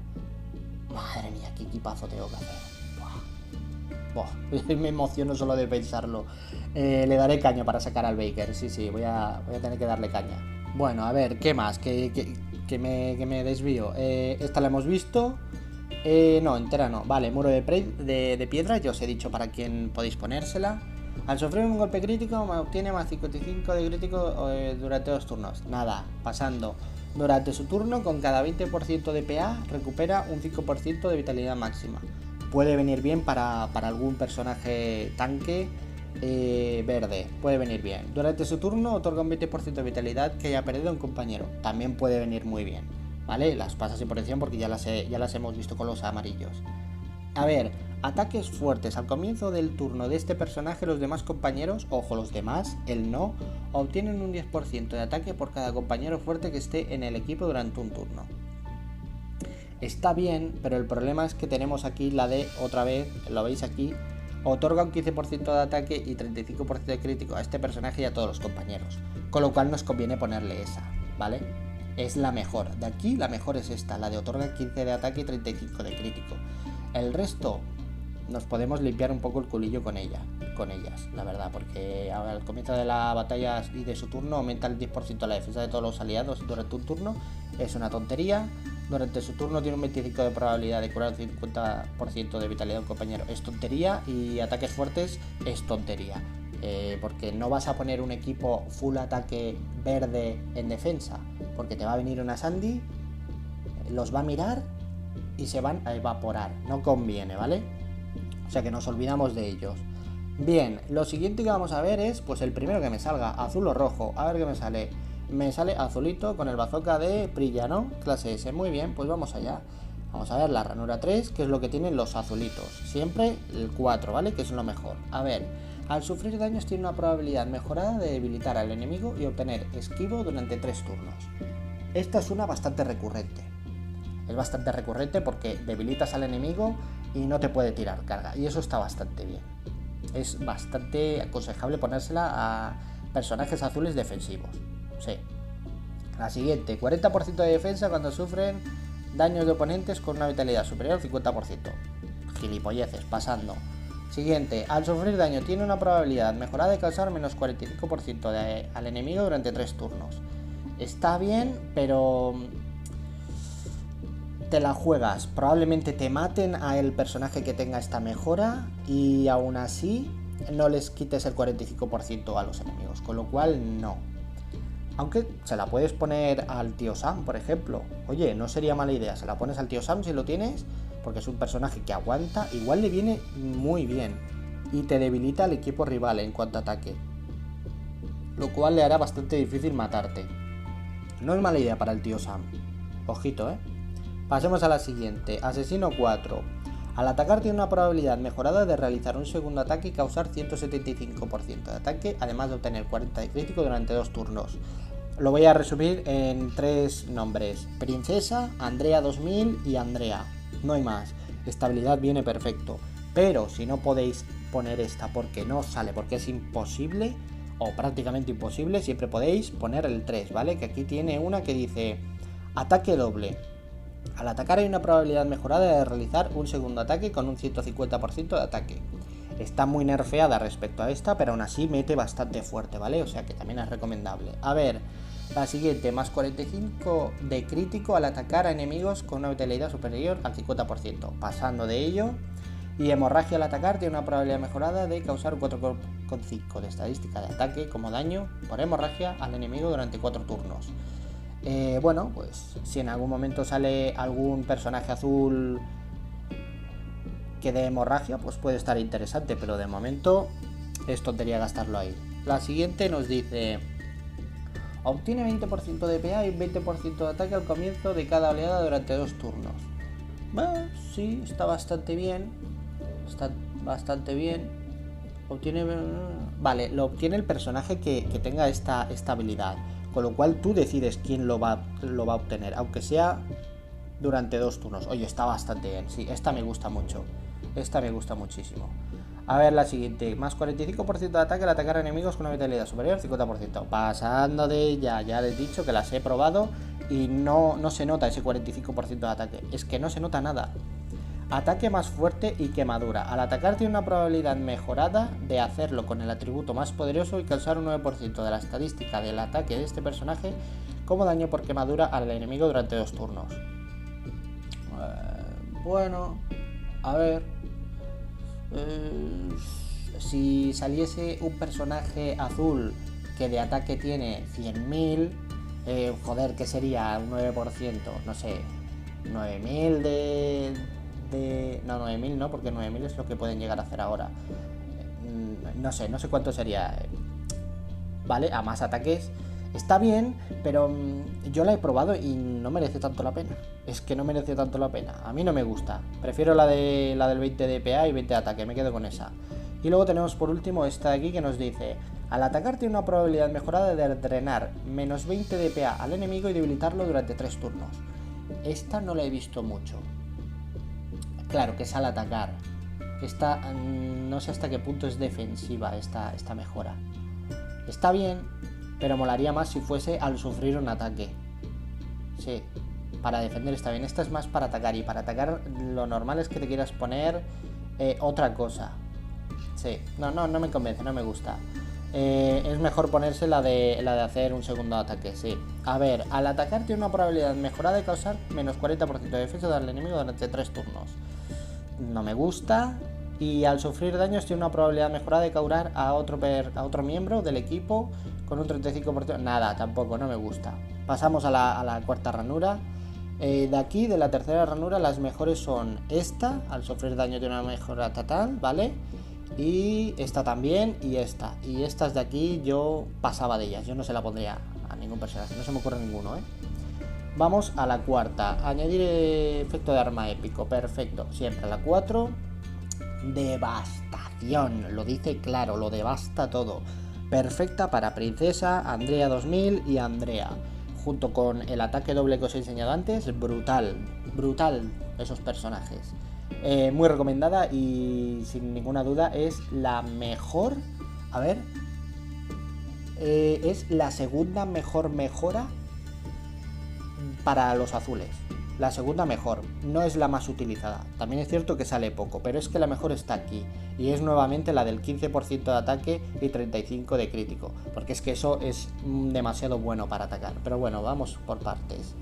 Madre mía, qué equipazo tengo que hacer. Buah. Me emociono solo de pensarlo. Le daré caña para sacar al Baker. Sí, voy a tener que darle caña. Bueno, a ver, ¿qué más? Que me desvío. Esta la hemos visto. No, entera no. Vale, muro de piedra. Ya os he dicho para quién podéis ponérsela. Al sufrir un golpe crítico obtiene más 55 de crítico durante 2 turnos. Nada, pasando. Durante su turno, con cada 20% de PA, recupera un 5% de vitalidad máxima. Puede venir bien para algún personaje tanque verde. Puede venir bien. Durante su turno, otorga un 20% de vitalidad que haya perdido un compañero. También puede venir muy bien. ¿Vale? Las pasas sin protección porque ya las hemos visto con los amarillos. A ver, ataques fuertes. Al comienzo del turno de este personaje, los demás compañeros, ojo, los demás, él no, obtienen un 10% de ataque por cada compañero fuerte que esté en el equipo durante un turno. Está bien, pero el problema es que tenemos aquí la de, otra vez, lo veis aquí, otorga un 15% de ataque y 35% de crítico a este personaje y a todos los compañeros. Con lo cual nos conviene ponerle esa, ¿vale? Es la mejor. De aquí la mejor es esta, la de otorga 15 de ataque y 35 de crítico. El resto nos podemos limpiar un poco el culillo con ellas, la verdad, porque al comienzo de la batalla y de su turno aumenta el 10% la defensa de todos los aliados durante un turno. Es una tontería. Durante su turno tiene un 25% de probabilidad de curar el 50% de vitalidad de un compañero. Es tontería. Y ataques fuertes es tontería. Porque no vas a poner un equipo full ataque verde en defensa, porque te va a venir una Sandy, los va a mirar y se van a evaporar. No conviene, ¿vale? O sea que nos olvidamos de ellos. Bien, lo siguiente que vamos a ver es, pues el primero que me salga, azul o rojo. A ver qué me sale. Me sale azulito con el bazooka de Prilla, ¿no? Clase S. Muy bien, pues vamos allá. Vamos a ver la ranura 3, que es lo que tienen los azulitos. Siempre el 4, ¿vale? Que es lo mejor. A ver, al sufrir daños tiene una probabilidad mejorada de debilitar al enemigo y obtener esquivo durante 3 turnos. Esta es una bastante recurrente. Es bastante recurrente porque debilitas al enemigo y no te puede tirar carga. Y eso está bastante bien. Es bastante aconsejable ponérsela a personajes azules defensivos. Sí. La siguiente, 40% de defensa cuando sufren daños de oponentes con una vitalidad superior al 50%. Gilipolleces, pasando. Siguiente, al sufrir daño tiene una probabilidad mejorada de causar menos 45% al enemigo durante 3 turnos. Está bien, pero te la juegas. Probablemente te maten al personaje que tenga esta mejora y aún así no les quites el 45% a los enemigos, con lo cual no. Aunque se la puedes poner al tío Sam, por ejemplo. Oye, no sería mala idea, se la pones al tío Sam si lo tienes, porque es un personaje que aguanta, igual le viene muy bien y te debilita al equipo rival en cuanto a ataque, lo cual le hará bastante difícil matarte. No es mala idea para el tío Sam. Ojito, Pasemos a la siguiente, asesino 4. Al atacar tiene una probabilidad mejorada de realizar un segundo ataque y causar 175% de ataque, además de obtener 40 de crítico durante 2 turnos. Lo voy a resumir en 3 nombres: Princesa, Andrea 2000 y Andrea. No hay más. Estabilidad viene perfecto. Pero si no podéis poner esta porque no sale, porque es imposible o prácticamente imposible, siempre podéis poner el 3, ¿vale? Que aquí tiene una que dice ataque doble. Al atacar hay una probabilidad mejorada de realizar un segundo ataque con un 150% de ataque. Está muy nerfeada respecto a esta, pero aún así mete bastante fuerte, ¿vale? O sea que también es recomendable. A ver, la siguiente, más 45 de crítico al atacar a enemigos con una vitalidad superior al 50%. Pasando de ello, y hemorragia al atacar tiene una probabilidad mejorada de causar un 4,5 de estadística de ataque como daño por hemorragia al enemigo durante 4 turnos. Bueno, pues si en algún momento sale algún personaje azul que dé hemorragia, pues puede estar interesante, pero de momento es tontería gastarlo ahí. La siguiente nos dice: obtiene 20% de PA y 20% de ataque al comienzo de cada oleada durante 2 turnos. Bueno, sí, está bastante bien. Está bastante bien. Obtiene... Vale, lo obtiene el personaje que tenga esta habilidad. Con lo cual tú decides quién lo va a obtener. Aunque sea durante 2 turnos. Oye, está bastante bien. Sí, esta me gusta mucho. Esta me gusta muchísimo. A ver la siguiente. Más 45% de ataque al atacar a enemigos con una vitalidad superior, 50%. Pasando de ella, ya les he dicho que las he probado y no se nota ese 45% de ataque. Es que no se nota nada. Ataque más fuerte y quemadura. Al atacar tiene una probabilidad mejorada de hacerlo con el atributo más poderoso y causar un 9% de la estadística del ataque de este personaje como daño por quemadura al enemigo durante 2 turnos. Bueno, a ver. Si saliese un personaje azul que de ataque tiene 100.000, joder, ¿qué sería? Un 9%, no sé, 9.000 no, 9.000 no, porque 9.000 es lo que pueden llegar a hacer ahora. No sé cuánto sería. Vale, a más ataques. Está bien, pero yo la he probado y no merece tanto la pena. Es que no merece tanto la pena. A mí no me gusta. Prefiero la del 20 de PA y 20 de ataque. Me quedo con esa. Y luego tenemos por último esta de aquí que nos dice: al atacar tiene una probabilidad mejorada de drenar menos 20 de PA al enemigo y debilitarlo durante 3 turnos. Esta no la he visto mucho. Claro que es al atacar. Esta no sé hasta qué punto es defensiva esta mejora. Está bien, pero molaría más si fuese al sufrir un ataque. Sí, para defender está bien. Esta es más para atacar, y para atacar lo normal es que te quieras poner otra cosa. Sí, no me convence, no me gusta. Es mejor ponerse la de hacer un segundo ataque, sí. A ver, al atacar tiene una probabilidad mejorada de causar menos 40% de defensa del enemigo durante 3 turnos. No me gusta. Y al sufrir daños tiene una probabilidad mejorada de curar a otro miembro del equipo con un 35%. Nada, tampoco, no me gusta. Pasamos a la cuarta ranura. De aquí, de la tercera ranura, las mejores son esta. Al sufrir daño tiene una mejora total, ¿vale? Y esta también, y esta. Y estas de aquí yo pasaba de ellas. Yo no se la pondría a ningún personaje, no se me ocurre ninguno, ¿eh? Vamos a la cuarta. Añadir efecto de arma épico. Perfecto, siempre a la 4. Devastación, lo dice claro, lo devasta todo. Perfecta para Princesa, Andrea 2000 y Andrea. Junto con el ataque doble que os he enseñado antes, brutal esos personajes. Muy recomendada y sin ninguna duda es la mejor. A ver, es la segunda mejor mejora para los azules. La segunda mejor, no es la más utilizada. También es cierto que sale poco, pero es que la mejor está aquí. Y es nuevamente la del 15% de ataque y 35% de crítico. Porque es que eso es demasiado bueno para atacar. Pero bueno, vamos por partes.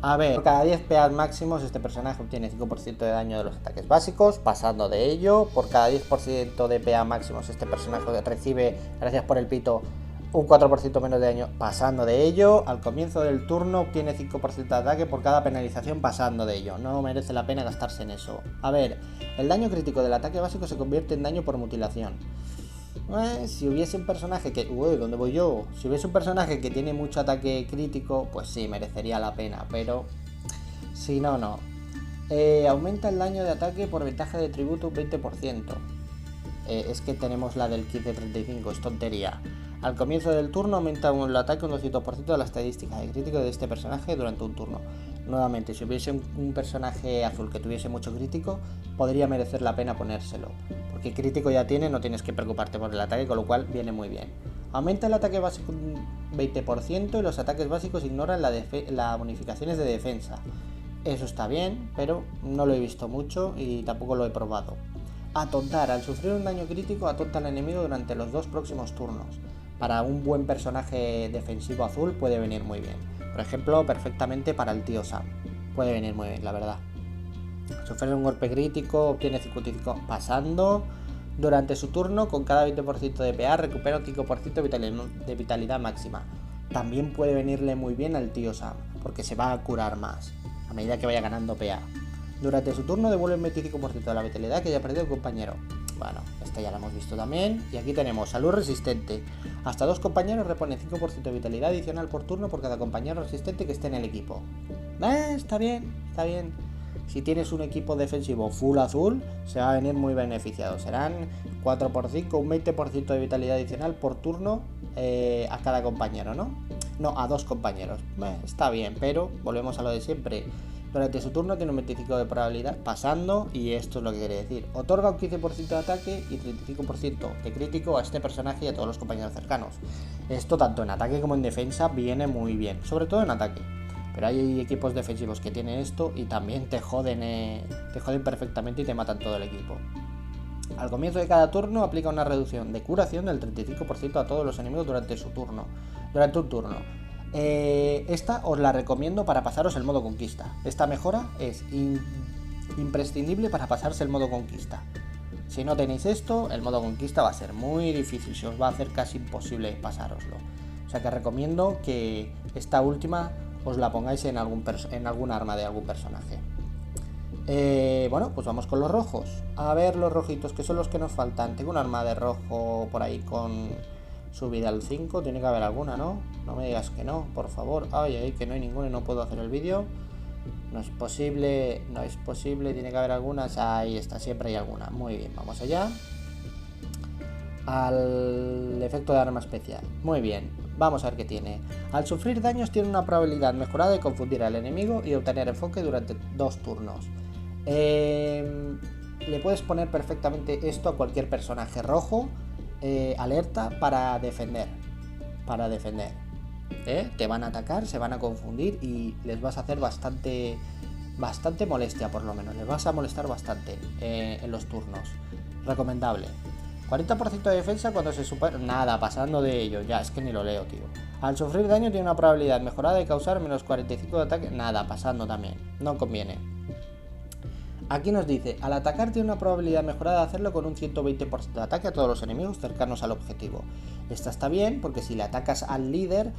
A ver, por cada 10 PA máximos este personaje obtiene 5% de daño de los ataques básicos. Pasando de ello, por cada 10% de PA máximos este personaje recibe, gracias por el pito, un 4% menos de daño. Pasando de ello, al comienzo del turno obtiene 5% de ataque por cada penalización pasando de ello. No merece la pena gastarse en eso. A ver, el daño crítico del ataque básico se convierte en daño por mutilación. Si hubiese un personaje que... Uy, ¿dónde voy yo? Si hubiese un personaje que tiene mucho ataque crítico, pues sí, merecería la pena, pero... Si no, no. Aumenta el daño de ataque por ventaja de tributo un 20%. Es que tenemos la del 15-35, es tontería. Al comienzo del turno aumenta el ataque un 200% de la estadística de crítico de este personaje durante un turno. Nuevamente, si hubiese un personaje azul que tuviese mucho crítico, podría merecer la pena ponérselo. Porque crítico ya tiene, no tienes que preocuparte por el ataque, con lo cual viene muy bien. Aumenta el ataque básico un 20% y los ataques básicos ignoran las bonificaciones de defensa. Eso está bien, pero no lo he visto mucho y tampoco lo he probado. Atontar. Al sufrir un daño crítico, atonta al enemigo durante los 2 próximos turnos. Para un buen personaje defensivo azul puede venir muy bien. Por ejemplo, perfectamente para el tío Sam. Puede venir muy bien, la verdad. Sufrir un golpe crítico, obtiene 55 pasando. Durante su turno, con cada 20% de PA, recupera un 5% de vitalidad máxima. También puede venirle muy bien al tío Sam, porque se va a curar más a medida que vaya ganando PA. Durante su turno devuelve un 25% de la vitalidad que haya perdido el compañero. Bueno, esta ya la hemos visto también. Y aquí tenemos salud resistente. Hasta 2 compañeros reponen 5% de vitalidad adicional por turno por cada compañero resistente que esté en el equipo. Está bien, está bien. si tienes un equipo defensivo full azul, se va a venir muy beneficiado. Serán 4x5, un 20% de vitalidad adicional por turno a cada compañero, ¿no? No, a 2 compañeros. Está bien, pero volvemos a lo de siempre. Durante su turno tiene un 25% de probabilidad pasando, y esto es lo que quiere decir. Otorga un 15% de ataque y 35% de crítico a este personaje y a todos los compañeros cercanos. Esto tanto en ataque como en defensa viene muy bien, sobre todo en ataque. Pero hay equipos defensivos que tienen esto y también te joden perfectamente y te matan todo el equipo. Al comienzo de cada turno aplica una reducción de curación del 35% a todos los enemigos durante un turno. Esta os la recomiendo para pasaros el modo conquista. Esta mejora es imprescindible para pasarse el modo conquista. Si no tenéis esto, el modo conquista va a ser muy difícil, se os va a hacer casi imposible pasároslo. O sea que recomiendo que esta última os la pongáis en algún arma de algún personaje. Bueno, pues vamos con los rojos. A ver los rojitos, que son los que nos faltan. Tengo un arma de rojo por ahí con subida al 5, tiene que haber alguna, ¿no? No me digas que no, por favor. Ay, que no hay ninguna y no puedo hacer el vídeo. No es posible, tiene que haber algunas. Ahí está, siempre hay alguna. Muy bien, vamos allá. Al efecto de arma especial. Muy bien, vamos a ver qué tiene. Al sufrir daños tiene una probabilidad mejorada de confundir al enemigo y obtener enfoque durante 2 turnos. Le puedes poner perfectamente esto a cualquier personaje rojo. Alerta para defender. Te van a atacar, se van a confundir y les vas a hacer bastante molestia, por lo menos. Les vas a molestar bastante en los turnos. Recomendable. 40% de defensa cuando se supera... Nada, pasando de ello. Ya, es que ni lo leo, tío. Al sufrir daño tiene una probabilidad mejorada de causar menos 45 de ataque. Nada, pasando también. No conviene. Aquí nos dice, al atacar tiene una probabilidad mejorada de hacerlo con un 120% de ataque a todos los enemigos cercanos al objetivo. Esta está bien porque si le atacas al líder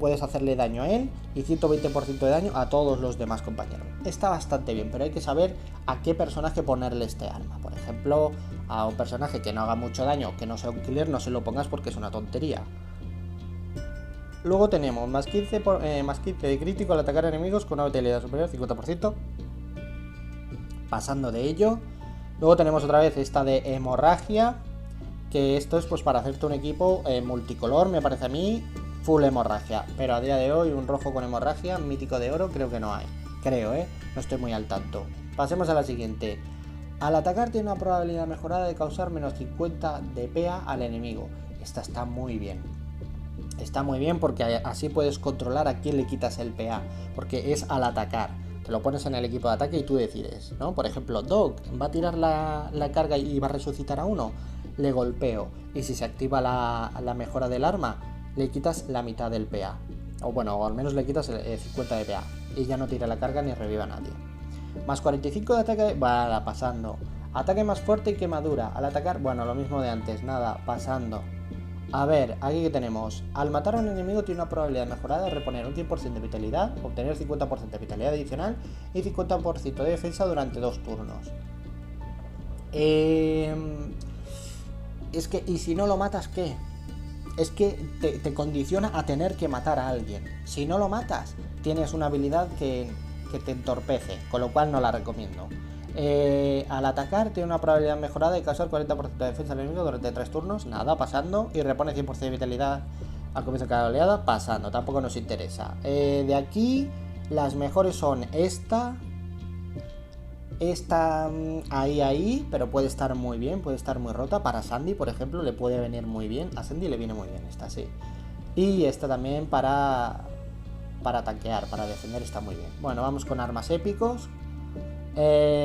puedes hacerle daño a él y 120% de daño a todos los demás compañeros. Está bastante bien, pero hay que saber a qué personaje ponerle este arma. Por ejemplo, a un personaje que no haga mucho daño, que no sea un killer, no se lo pongas porque es una tontería. Luego tenemos más 15 de crítico al atacar enemigos con una vitalidad superior al 50%. Pasando de ello, luego tenemos otra vez esta de hemorragia, que esto es pues para hacerte un equipo multicolor, me parece a mí, full hemorragia, pero a día de hoy un rojo con hemorragia, mítico de oro, creo que no hay, no estoy muy al tanto. Pasemos a la siguiente. Al atacar tiene una probabilidad mejorada de causar menos 50 de PA al enemigo. Esta está muy bien porque así puedes controlar a quién le quitas el PA, porque es al atacar. Te lo pones en el equipo de ataque y tú decides, ¿no? Por ejemplo, Dog va a tirar la carga y va a resucitar a uno, le golpeo. Y si se activa la mejora del arma, le quitas la mitad del PA. O al menos le quitas el 50 de PA. Y ya no tira la carga ni reviva a nadie. Más 45 de ataque, va pasando. Ataque más fuerte y quemadura. Al atacar, lo mismo de antes, nada, pasando. A ver, aquí que tenemos. Al matar a un enemigo tiene una probabilidad mejorada de reponer un 100% de vitalidad, obtener 50% de vitalidad adicional y 50% de defensa durante 2 turnos. Es que, ¿y si no lo matas qué? Es que te condiciona a tener que matar a alguien. Si no lo matas, tienes una habilidad que te entorpece, con lo cual no la recomiendo. Al atacar tiene una probabilidad mejorada de causar 40% de defensa al enemigo durante 3 turnos, nada, pasando, y repone 100% de vitalidad al comienzo de cada oleada, pasando, tampoco nos interesa. De aquí las mejores son esta ahí, pero puede estar muy bien, puede estar muy rota. Para Sandy, por ejemplo, le puede venir muy bien, a Sandy le viene muy bien esta, sí. Y esta también para tanquear, para defender está muy bien. Bueno, vamos con armas épicos.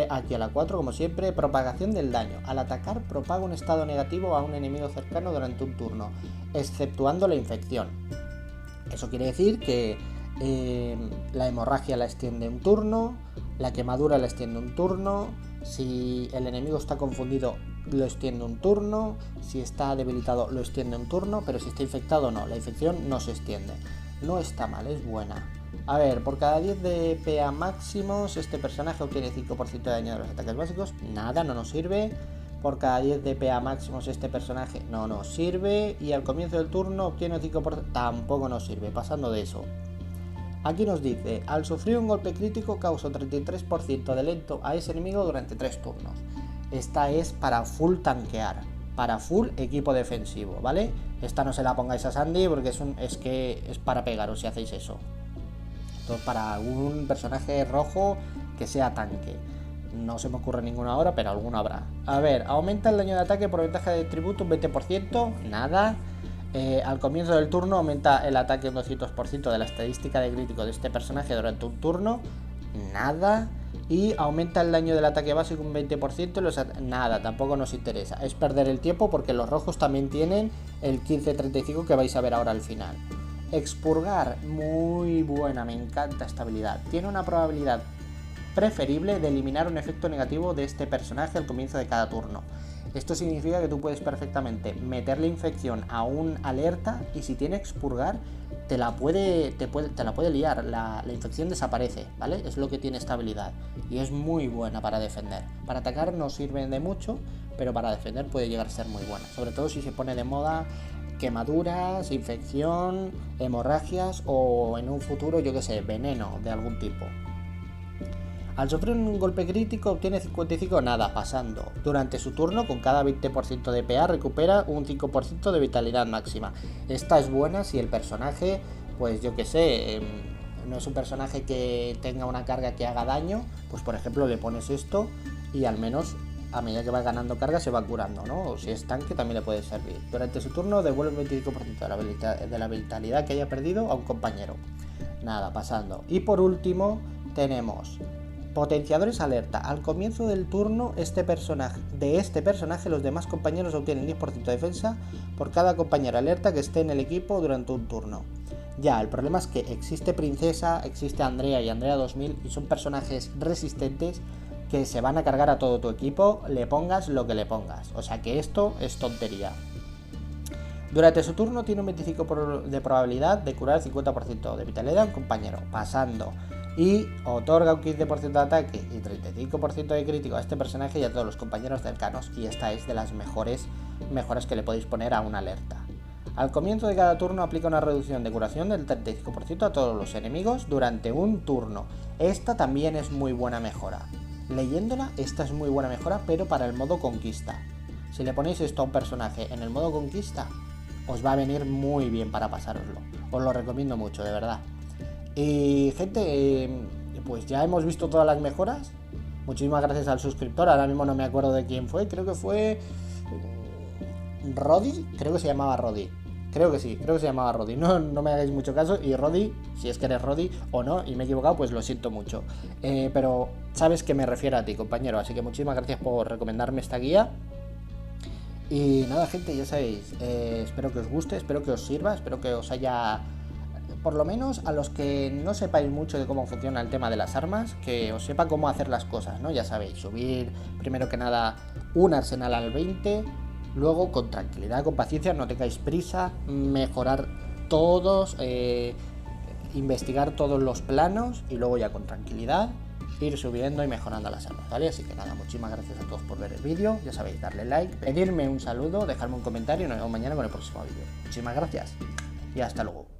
Aquí a la 4, como siempre, propagación del daño. Al atacar propaga un estado negativo a un enemigo cercano durante un turno, exceptuando la infección. Eso quiere decir que la hemorragia la extiende un turno, la quemadura la extiende un turno, si el enemigo está confundido lo extiende un turno, si está debilitado lo extiende un turno, pero si está infectado no, la infección no se extiende. No está mal, es buena. A ver, por cada 10 de PA máximos, este personaje obtiene 5% de daño de los ataques básicos. Nada, no nos sirve. Por cada 10 de PA máximos, este personaje no nos sirve. Y al comienzo del turno obtiene 5%. Tampoco nos sirve, pasando de eso. Aquí nos dice, al sufrir un golpe crítico causa un 33% de lento a ese enemigo durante 3 turnos. Esta es para full tanquear, para full equipo defensivo, ¿vale? Esta no se la pongáis a Sandy porque es que es para pegaros si hacéis eso. Entonces, para algún personaje rojo que sea tanque. No se me ocurre ninguna ahora, pero alguna habrá. A ver, aumenta el daño de ataque por ventaja de tributo un 20%, nada. Al comienzo del turno aumenta el ataque un 200% de la estadística de crítico de este personaje durante un turno, nada. Y aumenta el daño del ataque básico un 20%, nada, tampoco nos interesa. Es perder el tiempo porque los rojos también tienen el 15-35 que vais a ver ahora al final. Expurgar, muy buena, me encanta esta habilidad. Tiene una probabilidad preferible de eliminar un efecto negativo de este personaje al comienzo de cada turno. Esto significa que tú puedes perfectamente meterle infección a un alerta y si tiene expurgar te la puede liar, la infección desaparece, ¿vale? Es lo que tiene esta habilidad y es muy buena para defender. Para atacar no sirve de mucho, pero para defender puede llegar a ser muy buena, sobre todo si se pone de moda quemaduras, infección, hemorragias o en un futuro, yo que sé, veneno de algún tipo. Al sufrir un golpe crítico obtiene 55, nada, pasando. Durante su turno, con cada 20% de PA recupera un 5% de vitalidad máxima. Esta es buena si el personaje, pues yo que sé, no es un personaje que tenga una carga que haga daño, pues por ejemplo le pones esto y al menos a medida que va ganando carga se va curando, ¿no? O si es tanque también le puede servir. Durante su turno devuelve un 25% de la vitalidad que haya perdido a un compañero. Nada, pasando. Y por último tenemos potenciadores alerta. Al comienzo del turno de este personaje los demás compañeros obtienen 10% de defensa por cada compañero alerta que esté en el equipo durante un turno. Ya, el problema es que existe Princesa, existe Andrea y Andrea 2000 y son personajes resistentes que se van a cargar a todo tu equipo, le pongas lo que le pongas. O sea que esto es tontería. Durante su turno tiene un 25% de probabilidad de curar el 50% de vitalidad a un compañero, pasando. Y otorga un 15% de ataque y 35% de crítico a este personaje y a todos los compañeros cercanos. Y esta es de las mejores mejoras que le podéis poner a una alerta. Al comienzo de cada turno aplica una reducción de curación del 35% a todos los enemigos durante un turno. Esta también es muy buena mejora. Leyéndola, esta es muy buena mejora, pero para el modo conquista. Si le ponéis esto a un personaje en el modo conquista, os va a venir muy bien para pasároslo. Os lo recomiendo mucho, de verdad. Y gente, pues ya hemos visto todas las mejoras. Muchísimas gracias al suscriptor. Ahora mismo no me acuerdo de quién fue. Creo que fue Rodi. Creo que se llamaba Rodi. Creo que sí, creo que se llamaba Rodi. No me hagáis mucho caso. Y Rodi, si es que eres Rodi o no y me he equivocado, pues lo siento mucho. Pero sabes que me refiero a ti, compañero. Así que muchísimas gracias por recomendarme esta guía. Y nada, gente, ya sabéis, espero que os guste, espero que os sirva, espero que os haya, por lo menos a los que no sepáis mucho de cómo funciona el tema de las armas, que os sepa cómo hacer las cosas, ¿no? Ya sabéis, subir primero que nada un arsenal al 20, luego con tranquilidad, con paciencia, no tengáis prisa, mejorar todos, investigar todos los planos y luego ya con tranquilidad ir subiendo y mejorando las armas, ¿vale? Así que nada, muchísimas gracias a todos por ver el vídeo, ya sabéis, darle like, pedirme un saludo, dejarme un comentario y nos vemos mañana con el próximo vídeo. Muchísimas gracias y hasta luego.